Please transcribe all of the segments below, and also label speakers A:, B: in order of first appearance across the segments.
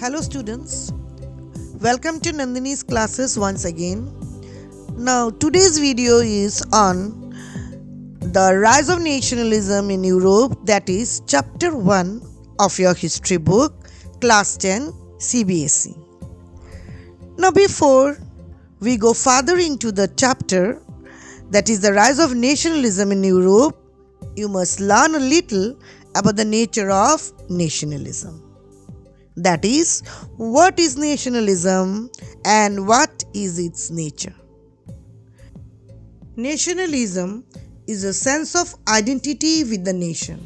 A: Hello students, welcome to Nandini's classes once again. Now today's video is on the rise of nationalism in Europe, that is chapter 1 of your history book, class 10 Cbse. Now before we go further into the chapter, that is the rise of nationalism in Europe, you must learn a little about the nature of nationalism. That is, what is nationalism and what is its nature? Nationalism is a sense of identity with the nation.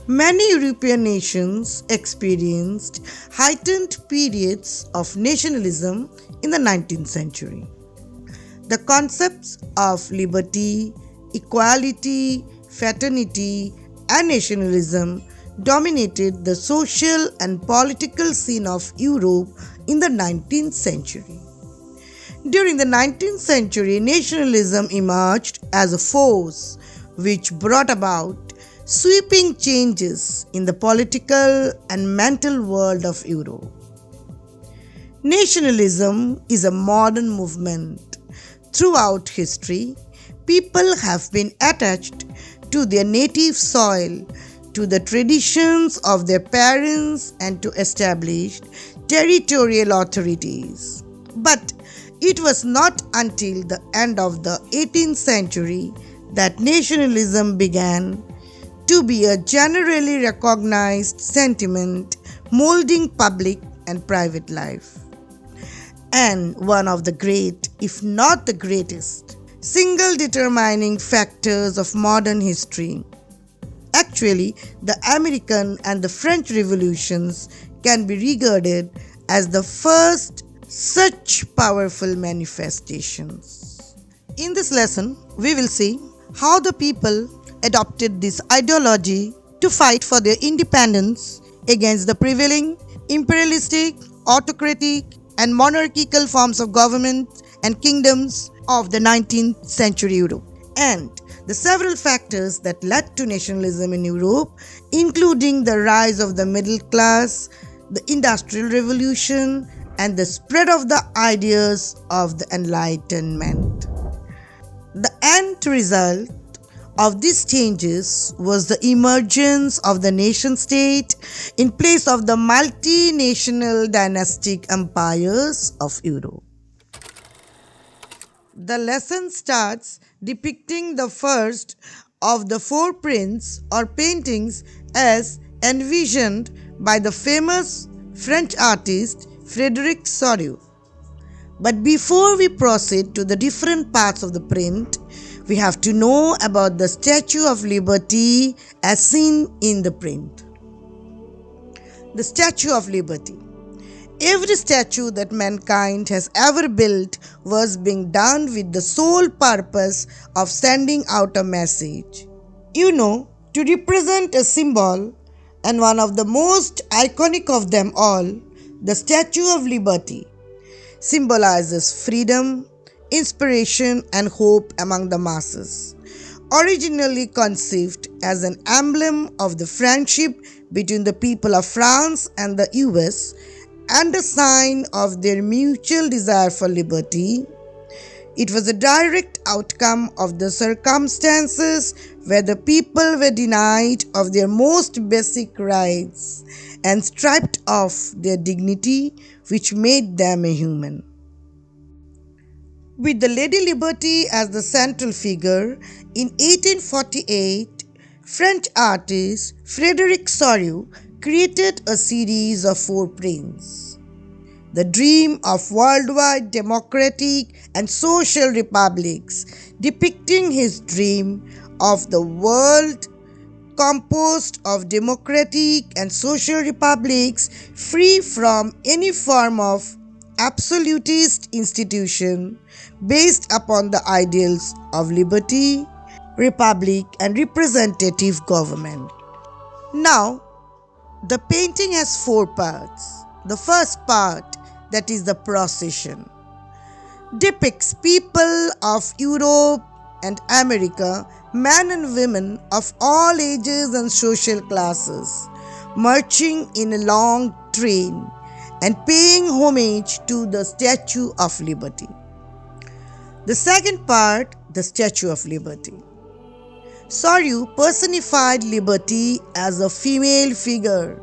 A: Many European nations experienced heightened periods of nationalism in the 19th century. The concepts of liberty, equality, fraternity, and nationalism dominated the social and political scene of Europe in the 19th century. During the 19th century, nationalism emerged as a force which brought about sweeping changes in the political and mental world of Europe. Nationalism is a modern movement. Throughout history, people have been attached to their native soil, to the traditions of their parents, and to established territorial authorities. But it was not until the end of the 18th century that nationalism began to be a generally recognized sentiment molding public and private life. And one of the great, if not the greatest, single determining factors of modern history. Actually, the American and the French revolutions can be regarded as the first such powerful manifestations. In this lesson, we will see how the people adopted this ideology to fight for their independence against the prevailing imperialistic, autocratic, and monarchical forms of government and kingdoms of the 19th century Europe, and the several factors that led to nationalism in Europe, including the rise of the middle class, the Industrial Revolution, and the spread of the ideas of the Enlightenment. The end result of these changes was the emergence of the nation-state in place of the multinational dynastic empires of Europe. The lesson starts depicting the first of the four prints or paintings as envisioned by the famous French artist Frédéric Sorrieu. But before we proceed to the different parts of the print, we have to know about the Statue of Liberty as seen in the print. The Statue of Liberty. Every statue that mankind has ever built was being done with the sole purpose of sending out a message. To represent a symbol, and one of the most iconic of them all, the Statue of Liberty, symbolizes freedom, inspiration, and hope among the masses. Originally conceived as an emblem of the friendship between the people of France and the US, and a sign of their mutual desire for liberty, it was a direct outcome of the circumstances where the people were denied of their most basic rights and stripped of their dignity, which made them a human. With the Lady Liberty as the central figure, in 1848, French artist Frédéric Sorrieu created a series of four prints. The dream of worldwide democratic and social republics, depicting his dream of the world composed of democratic and social republics free from any form of absolutist institution based upon the ideals of liberty, republic, and representative government. Now, the painting has four parts. The first part, that is the procession, depicts people of Europe and America, men and women of all ages and social classes, marching in a long train and paying homage to the Statue of Liberty. The second part, the Statue of Liberty. Sorrieu personified liberty as a female figure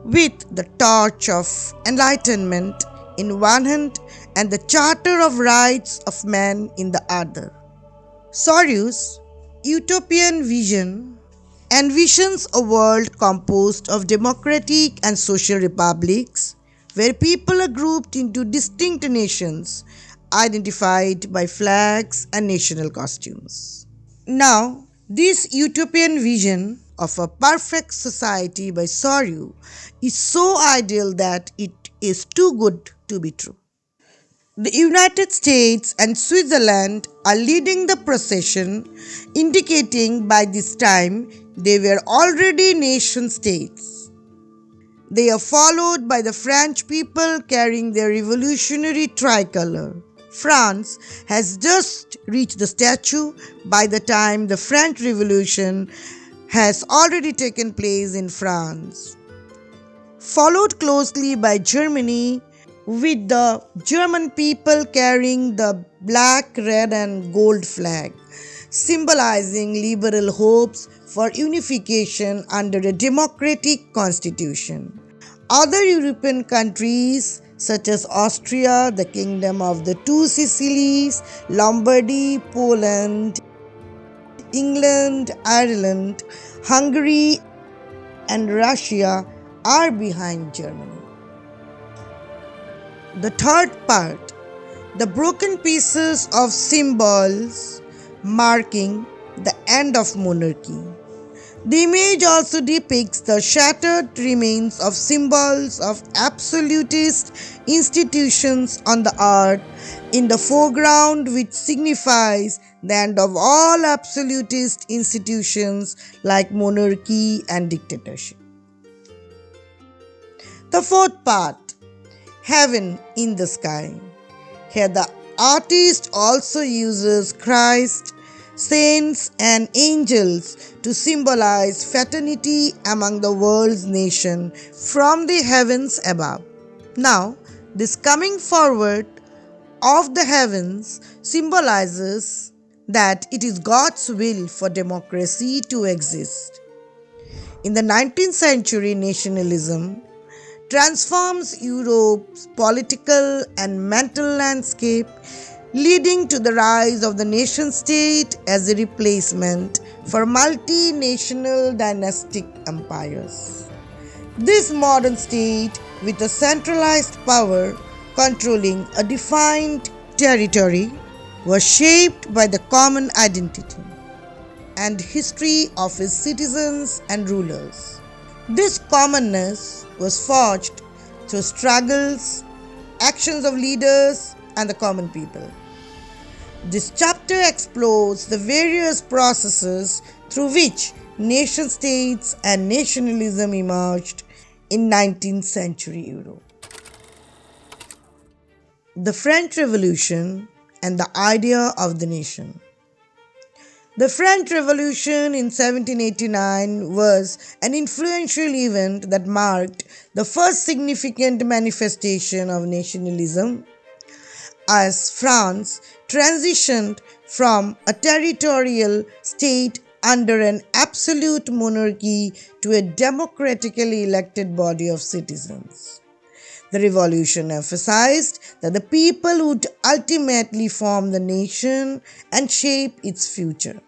A: with the torch of enlightenment in one hand and the Charter of Rights of Man in the other. Sorrieu's utopian vision envisions a world composed of democratic and social republics where people are grouped into distinct nations identified by flags and national costumes. Now, this utopian vision of a perfect society by Sorrieu is so ideal that it is too good to be true. The United States and Switzerland are leading the procession, indicating by this time they were already nation states. They are followed by the French people carrying their revolutionary tricolor. France has just reached the statue by the time the French Revolution has already taken place in France. Followed closely by Germany, with the German people carrying the black, red and gold flag, symbolizing liberal hopes for unification under a democratic constitution. Other European countries such as Austria, the Kingdom of the Two Sicilies, Lombardy, Poland, England, Ireland, Hungary and Russia are behind Germany. The third part, the broken pieces of symbols marking the end of monarchy. The image also depicts the shattered remains of symbols of absolutist institutions on the earth in the foreground, which signifies the end of all absolutist institutions like monarchy and dictatorship. The fourth part, Heaven in the Sky. Here the artist also uses Christ, saints and angels to symbolize fraternity among the world's nations from the heavens above. Now, this coming forward of the heavens symbolizes that it is God's will for democracy to exist. In the 19th century, nationalism transforms Europe's political and mental landscape, leading to the rise of the nation-state as a replacement for multinational dynastic empires. This modern state, with a centralized power controlling a defined territory, was shaped by the common identity and history of its citizens and rulers. This commonness was forged through struggles, actions of leaders, and the common people. This chapter explores the various processes through which nation-states and nationalism emerged in 19th century Europe. The French Revolution and the idea of the nation. The French Revolution in 1789 was an influential event that marked the first significant manifestation of nationalism, as France transitioned from a territorial state under an absolute monarchy to a democratically elected body of citizens. The revolution emphasized that the people would ultimately form the nation and shape its future.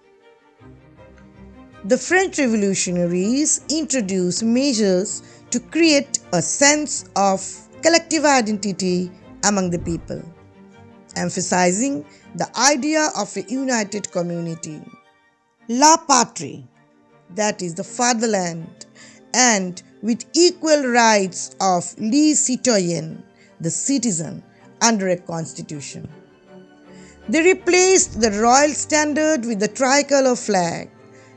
A: The French revolutionaries introduced measures to create a sense of collective identity among the people, emphasizing the idea of a united community. La patrie, that is the fatherland, and with equal rights of les citoyens, the citizen, under a constitution. They replaced the royal standard with the tricolor flag.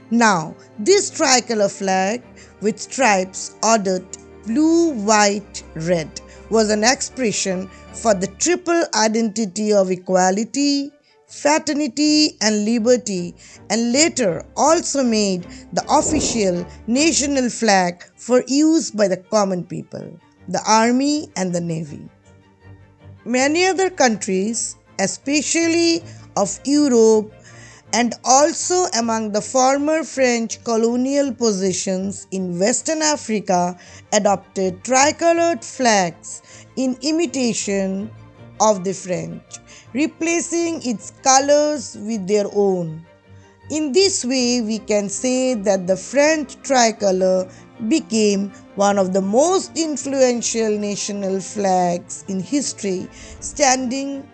A: Now, this tricolor flag with stripes ordered blue, white, red was an expression for the triple identity of equality, fraternity and liberty, and later also made the official national flag for use by the common people. the army and the navy. Many other countries, especially of Europe and also among the former French colonial possessions in Western Africa, adopted tricolored flags in imitation of the French, replacing its colors with their own. In this way, we can say that the French tricolor became one of the most influential national flags in history, standing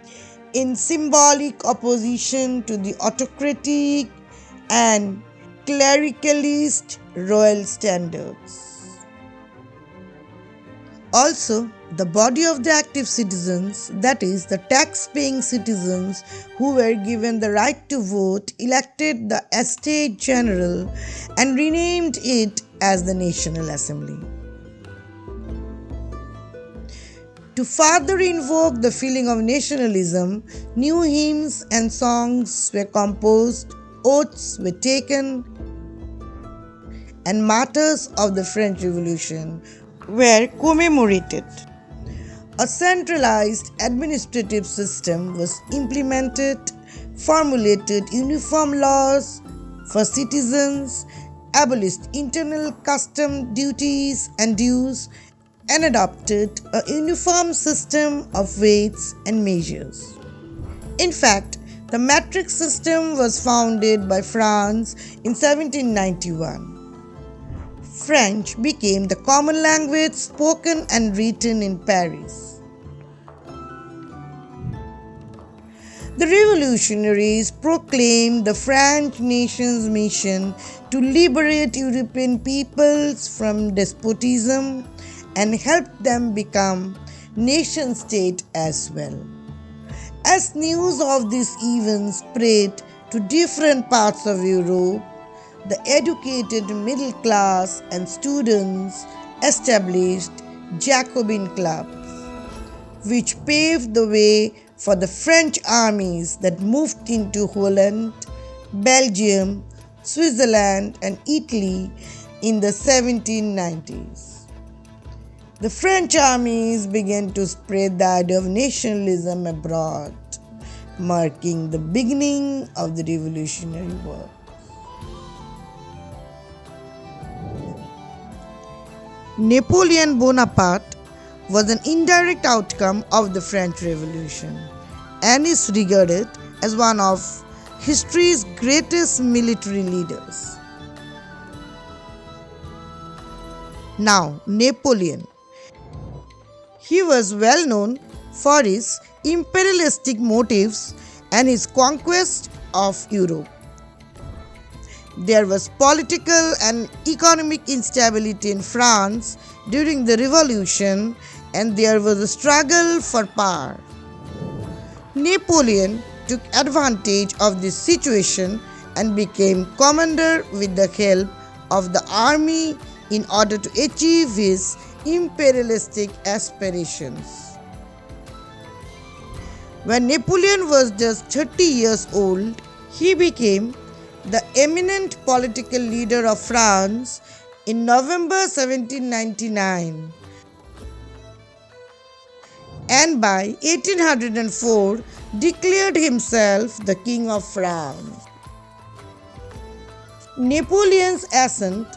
A: in symbolic opposition to the autocratic and clericalist royal standards. Also, the body of the active citizens, that is, the tax-paying citizens who were given the right to vote, elected the Estates General and renamed it as the National Assembly. To further invoke the feeling of nationalism, new hymns and songs were composed, oaths were taken, and martyrs of the French Revolution were commemorated. A centralized administrative system was implemented, formulated uniform laws for citizens, abolished internal custom duties and dues, and adopted a uniform system of weights and measures. In fact, the metric system was founded by France in 1791. French became the common language spoken and written in Paris. The revolutionaries proclaimed the French nation's mission to liberate European peoples from despotism and helped them become nation-state as well. As news of these events spread to different parts of Europe, the educated middle class and students established Jacobin clubs, which paved the way for the French armies that moved into Holland, Belgium, Switzerland, and Italy in the 1790s. The French armies began to spread the idea of nationalism abroad, marking the beginning of the Revolutionary War. Napoleon Bonaparte was an indirect outcome of the French Revolution and is regarded as one of history's greatest military leaders. Now, Napoleon. He was well known for his imperialistic motives and his conquest of Europe. There was political and economic instability in France during the Revolution, and there was a struggle for power. Napoleon took advantage of this situation and became commander with the help of the army in order to achieve his imperialistic aspirations. When Napoleon was just 30 years old, he became the eminent political leader of France in November 1799, and by 1804 declared himself the King of France. Napoleon's ascent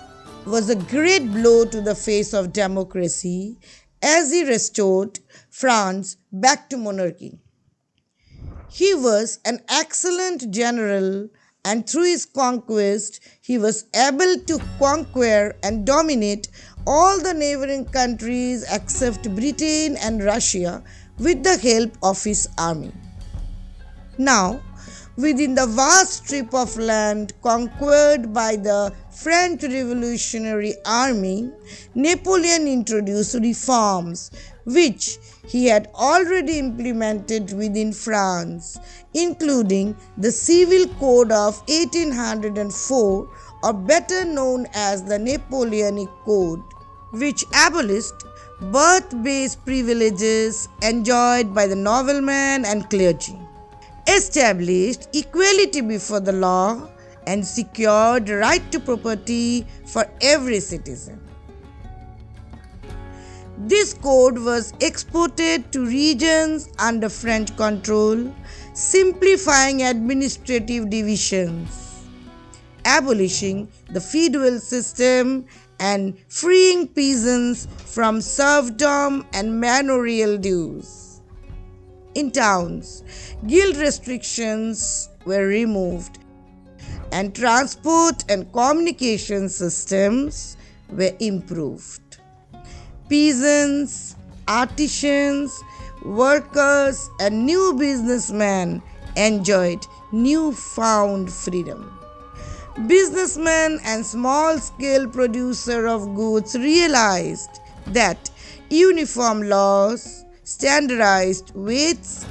A: was a great blow to the face of democracy as he restored France back to monarchy. He was an excellent general, and through his conquest, he was able to conquer and dominate all the neighboring countries except Britain and Russia with the help of his army. Now, within the vast strip of land conquered by the French Revolutionary Army, Napoleon introduced reforms which he had already implemented within France, including the Civil Code of 1804, or better known as the Napoleonic Code, which abolished birth-based privileges enjoyed by the noblemen and clergy, established equality before the law, and secured right to property for every citizen. This code was exported to regions under French control, simplifying administrative divisions, abolishing the feudal system, and freeing peasants from serfdom and manorial dues. In towns, guild restrictions were removed, and transport and communication systems were improved. Peasants, artisans, workers, and new businessmen enjoyed newfound freedom. Businessmen and small-scale producers of goods realized that uniform laws, standardized weights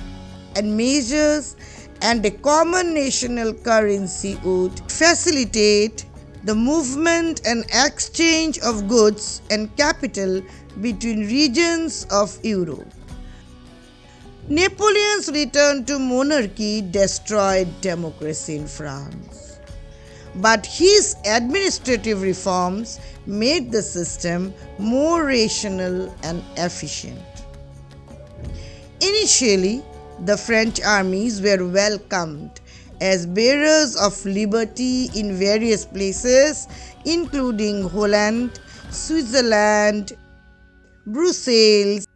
A: and measures, and a common national currency would facilitate the movement and exchange of goods and capital between regions of Europe. Napoleon's return to monarchy destroyed democracy in France, but his administrative reforms made the system more rational and efficient. Initially, the French armies were welcomed as bearers of liberty in various places, including Holland, Switzerland, Brussels,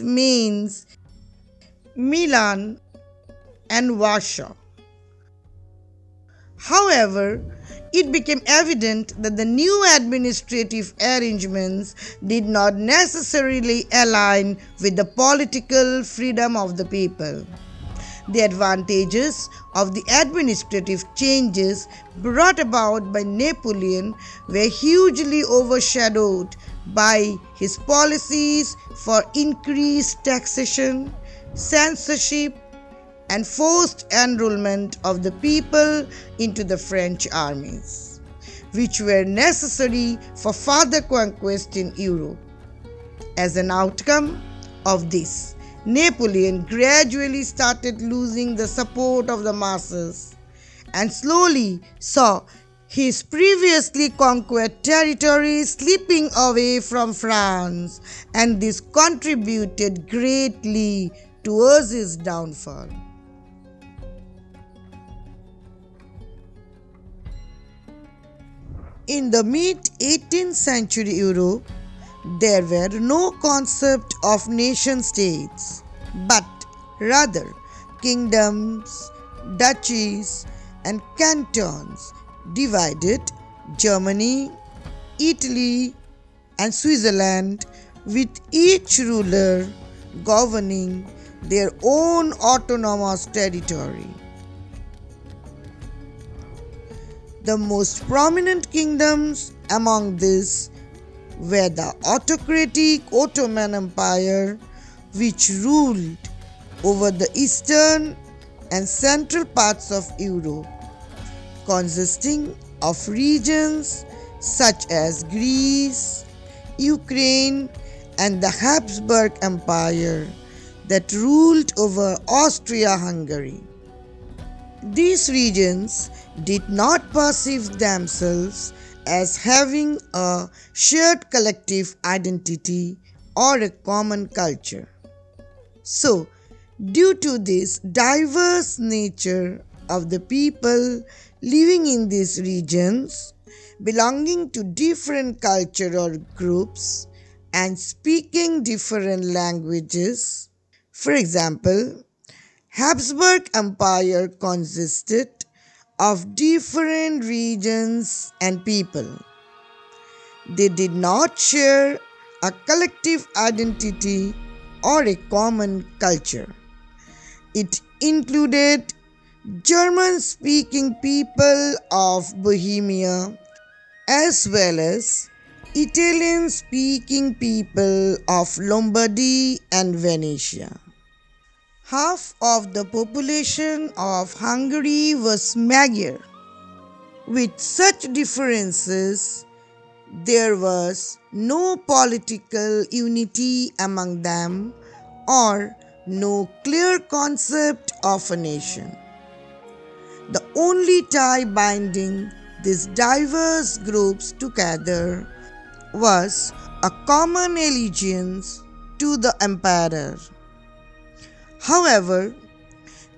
A: Mainz, Milan, and Warsaw. However, it became evident that the new administrative arrangements did not necessarily align with the political freedom of the people. The advantages of the administrative changes brought about by Napoleon were hugely overshadowed by his policies for increased taxation, censorship, and forced enrollment of the people into the French armies, which were necessary for further conquest in Europe. As an outcome of this, Napoleon gradually started losing the support of the masses and slowly saw his previously conquered territories slipping away from France, and this contributed greatly towards his downfall. In the mid-18th century Europe, there were no concept of nation-states, but rather kingdoms, duchies, and cantons divided Germany, Italy, and Switzerland, with each ruler governing their own autonomous territory. The most prominent kingdoms among these were the autocratic Ottoman Empire, which ruled over the eastern and central parts of Europe, consisting of regions such as Greece, Ukraine, and the Habsburg Empire that ruled over Austria-Hungary. These regions did not perceive themselves as having a shared collective identity or a common culture. So, due to this diverse nature of the people living in these regions, belonging to different cultural groups and speaking different languages, for example, Habsburg Empire consisted of different regions and people. They did not share a collective identity or a common culture. It included German-speaking people of Bohemia as well as Italian-speaking people of Lombardy and Venetia. Half of the population of Hungary was Magyar. With such differences, there was no political unity among them or no clear concept of a nation. The only tie binding these diverse groups together was a common allegiance to the emperor. However,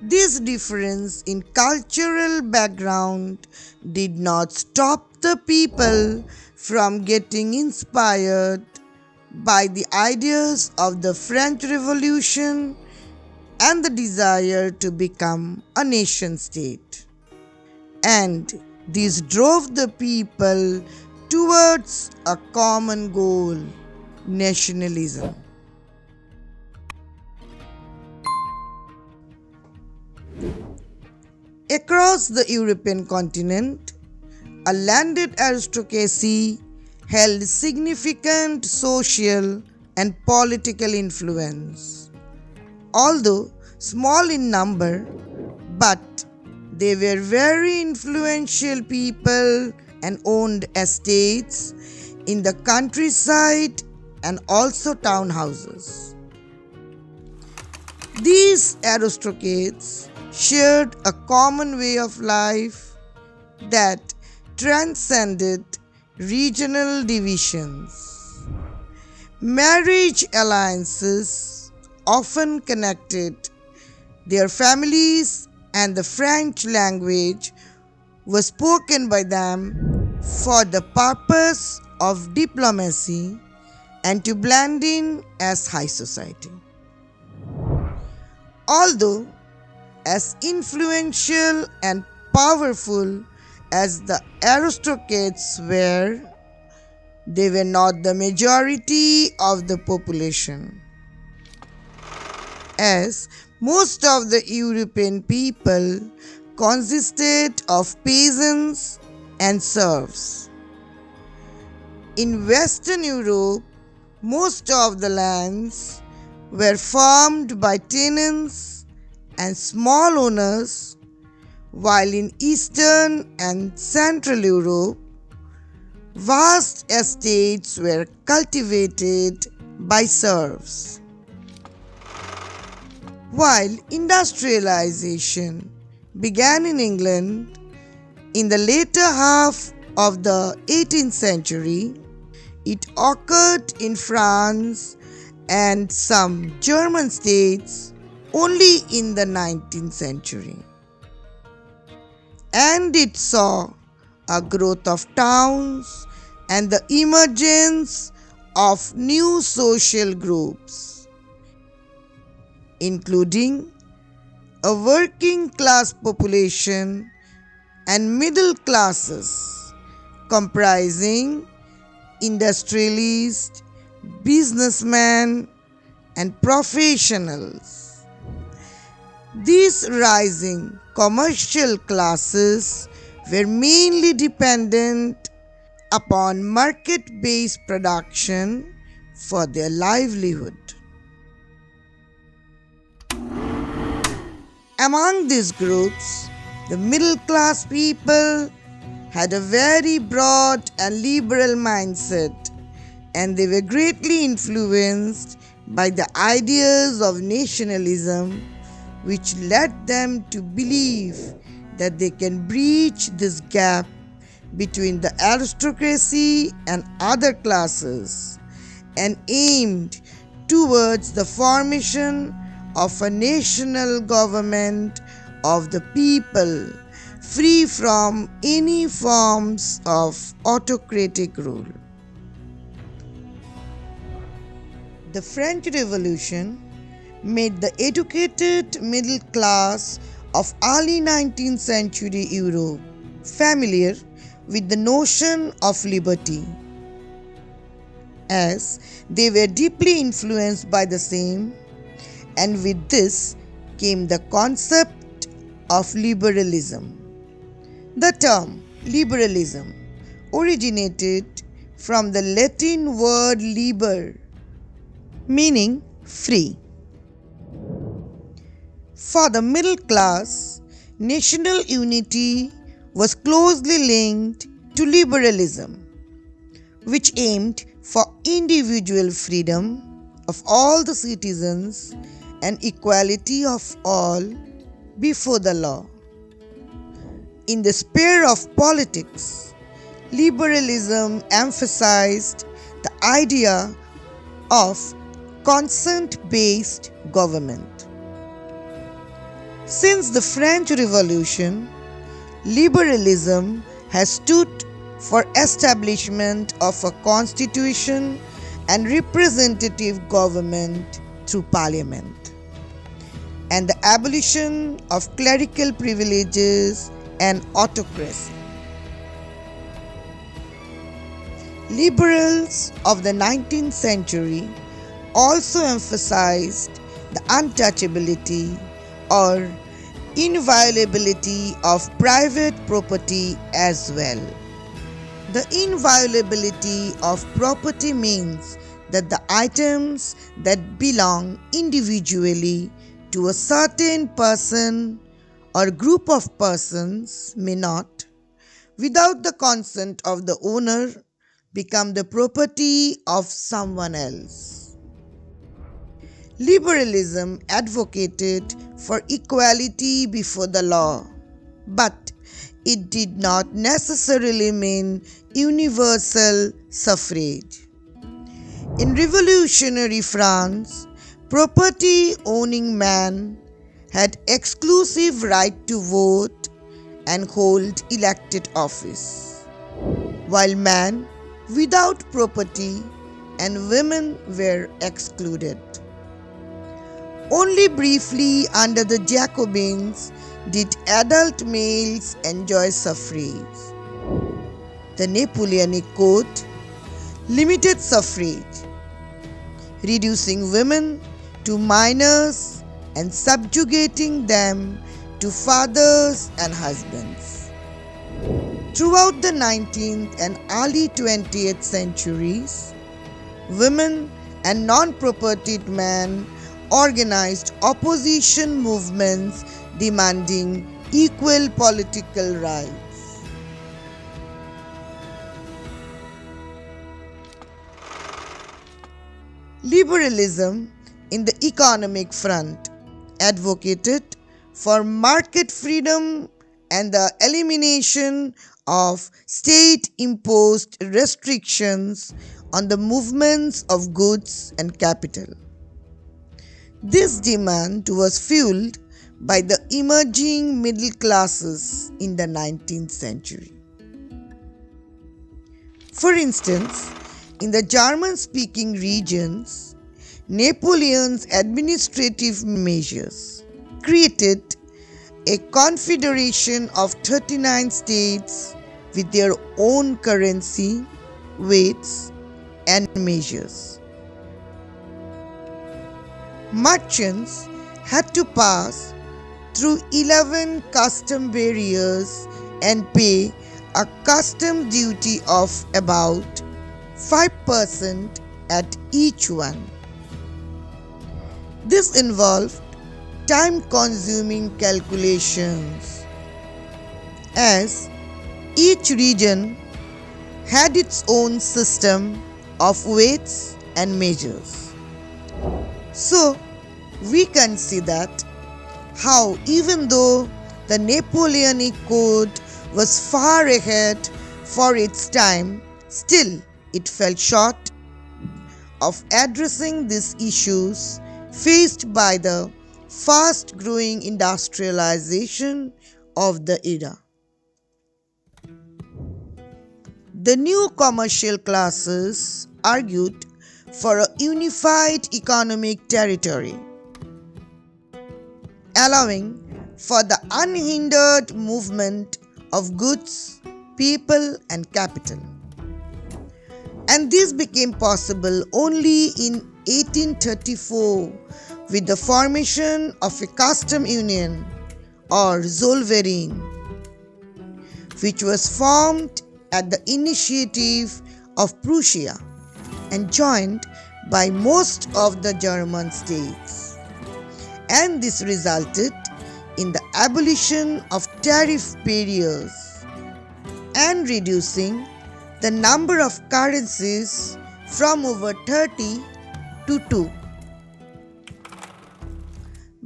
A: this difference in cultural background did not stop the people from getting inspired by the ideas of the French Revolution and the desire to become a nation state. And this drove the people towards a common goal, nationalism. Across the European continent, a landed aristocracy held significant social and political influence. Although small in number, but they were very influential people and owned estates in the countryside and also townhouses. These aristocrats shared a common way of life that transcended regional divisions. Marriage alliances often connected their families, and the French language was spoken by them for the purpose of diplomacy and to blend in as high society. Although as influential and powerful as the aristocrats were, they were not the majority of the population, as most of the European people consisted of peasants and serfs. In Western Europe, most of the lands were farmed by tenants and small owners, while in Eastern and Central Europe, vast estates were cultivated by serfs. While industrialization began in England in the later half of the 18th century, it occurred in France and some German states only in the 19th century. And it saw a growth of towns and the emergence of new social groups, including a working class population and middle classes comprising industrialists, businessmen, and professionals. These rising commercial classes were mainly dependent upon market-based production for their livelihood. Among these groups, the middle-class people had a very broad and liberal mindset, and they were greatly influenced by the ideas of nationalism, which led them to believe that they can breach this gap between the aristocracy and other classes, and aimed towards the formation of a national government of the people, free from any forms of autocratic rule. The French Revolution made the educated middle class of early 19th century Europe familiar with the notion of liberty, as they were deeply influenced by the same, and with this came the concept of liberalism. The term liberalism originated from the Latin word liber, meaning free. For the middle class, national unity was closely linked to liberalism, which aimed for individual freedom of all the citizens and equality of all before the law. In the sphere of politics, liberalism emphasized the idea of consent-based government. Since the French Revolution, liberalism has stood for establishment of a constitution and representative government through parliament, and the abolition of clerical privileges and autocracy. Liberals of the 19th century also emphasized the untouchability or inviolability of private property as well. The inviolability of property means that the items that belong individually to a certain person or group of persons may not, without the consent of the owner, become the property of someone else. Liberalism advocated for equality before the law, but it did not necessarily mean universal suffrage. In revolutionary France, property-owning man had exclusive right to vote and hold elected office, while man without property and women were excluded. Only briefly under the Jacobins did adult males enjoy suffrage. The Napoleonic Code limited suffrage, reducing women to minors and subjugating them to fathers and husbands. Throughout the 19th and early 20th centuries, women and non-propertied men organized opposition movements demanding equal political rights. Liberalism in the economic front advocated for market freedom and the elimination of state-imposed restrictions on the movements of goods and capital. This demand was fueled by the emerging middle classes in the 19th century. For instance, in the German-speaking regions, Napoleon's administrative measures created a confederation of 39 states with their own currency, weights, and measures. Merchants had to pass through 11 custom barriers and pay a custom duty of about 5% at each one. This involved time-consuming calculations, as each region had its own system of weights and measures. So, we can see that how even though the Napoleonic Code was far ahead for its time, still it fell short of addressing these issues faced by the fast-growing industrialization of the era. The new commercial classes argued for a unified economic territory, allowing for the unhindered movement of goods, people, and capital. And this became possible only in 1834 with the formation of a custom union or Zollverein, which was formed at the initiative of Prussia and joined by most of the German states. And this resulted in the abolition of tariff barriers and reducing the number of currencies from over 30 to 2.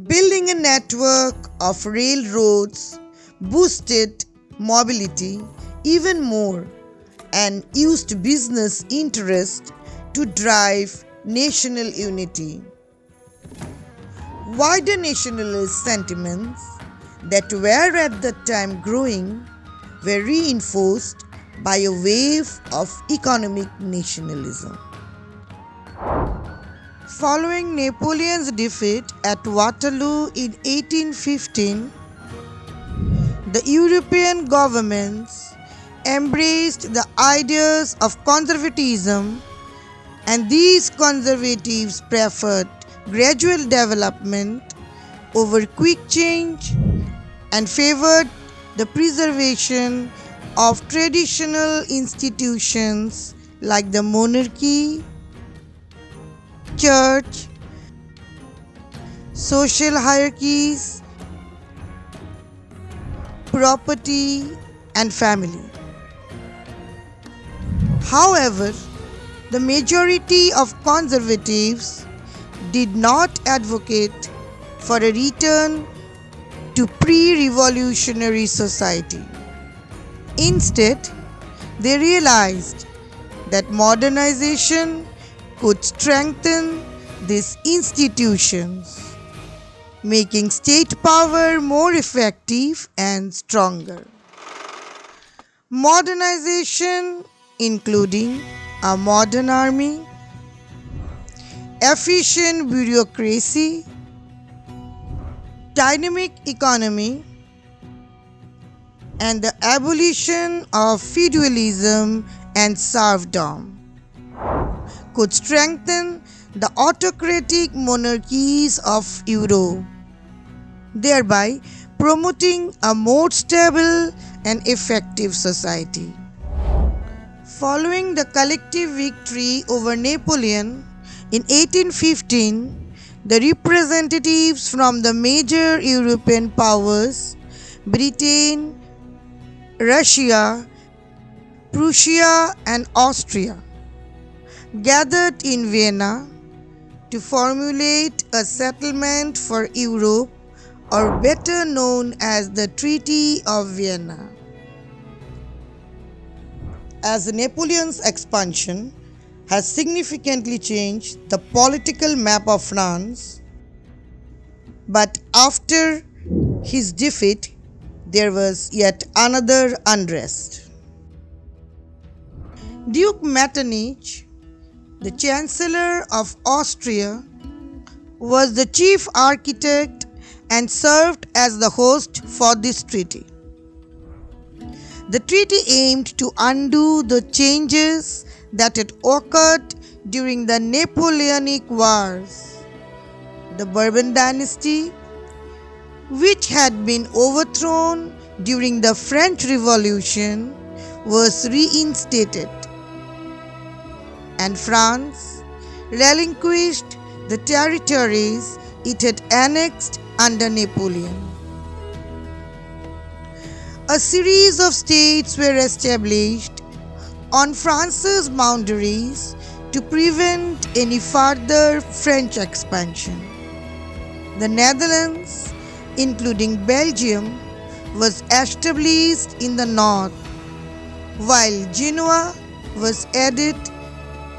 A: Building a network of railroads boosted mobility even more and used business interest to drive national unity. Wider nationalist sentiments that were at the time growing were reinforced by a wave of economic nationalism. Following Napoleon's defeat at Waterloo in 1815, the European governments embraced the ideas of conservatism, and these conservatives preferred gradual development over quick change and favored the preservation of traditional institutions like the monarchy, church, social hierarchies, property, and family. However, the majority of conservatives did not advocate for a return to pre-revolutionary society. Instead, they realized that modernization could strengthen these institutions, making state power more effective and stronger. Modernization, including a modern army, efficient bureaucracy, dynamic economy, and the abolition of feudalism and serfdom, could strengthen the autocratic monarchies of Europe, thereby promoting a more stable and effective society. Following the collective victory over Napoleon in 1815, the representatives from the major European powers, Britain, Russia, Prussia, and Austria, gathered in Vienna to formulate a settlement for Europe, or better known as the Treaty of Vienna. As Napoleon's expansion has significantly changed the political map of France, but after his defeat, there was yet another unrest. Duke Metternich, the Chancellor of Austria, was the chief architect and served as the host for this treaty. The treaty aimed to undo the changes that had occurred during the Napoleonic Wars. The Bourbon dynasty, which had been overthrown during the French Revolution, was reinstated, and France relinquished the territories it had annexed under Napoleon. A series of states were established on France's boundaries to prevent any further French expansion. The Netherlands, including Belgium, was established in the north, while Genoa was added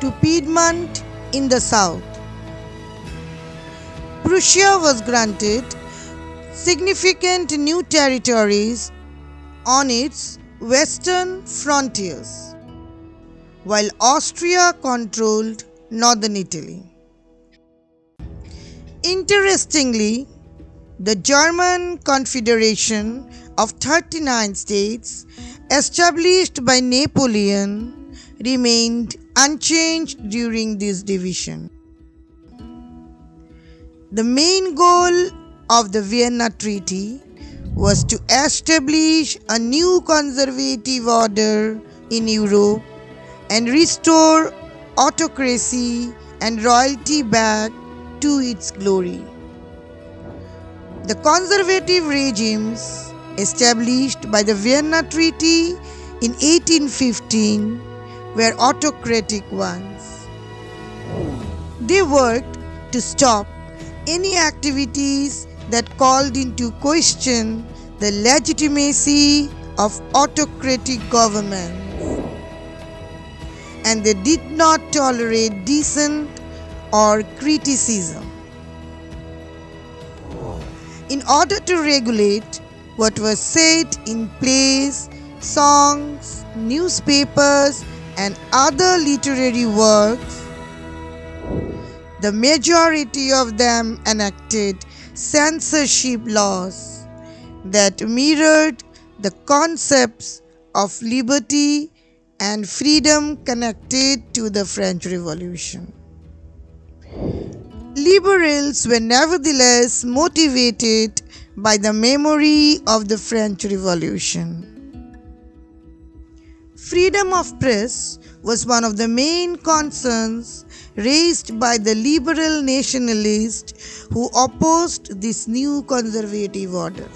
A: to Piedmont in the south. Prussia was granted significant new territories on its western frontiers, while Austria controlled northern Italy. Interestingly, the German Confederation of 39 states established by Napoleon remained unchanged during this division. The main goal of the Vienna Treaty was to establish a new conservative order in Europe and restore autocracy and royalty back to its glory. The conservative regimes established by the Vienna Treaty in 1815 were autocratic ones. They worked to stop any activities that called into question the legitimacy of autocratic governments. and they did not tolerate dissent or criticism. In order to regulate what was said in plays, songs, newspapers, and other literary works, the majority of them enacted censorship laws that mirrored the concepts of liberty and freedom connected to the French Revolution. Liberals were nevertheless motivated by the memory of the French Revolution. Freedom of press was one of the main concerns raised by the liberal nationalists who opposed this new conservative order.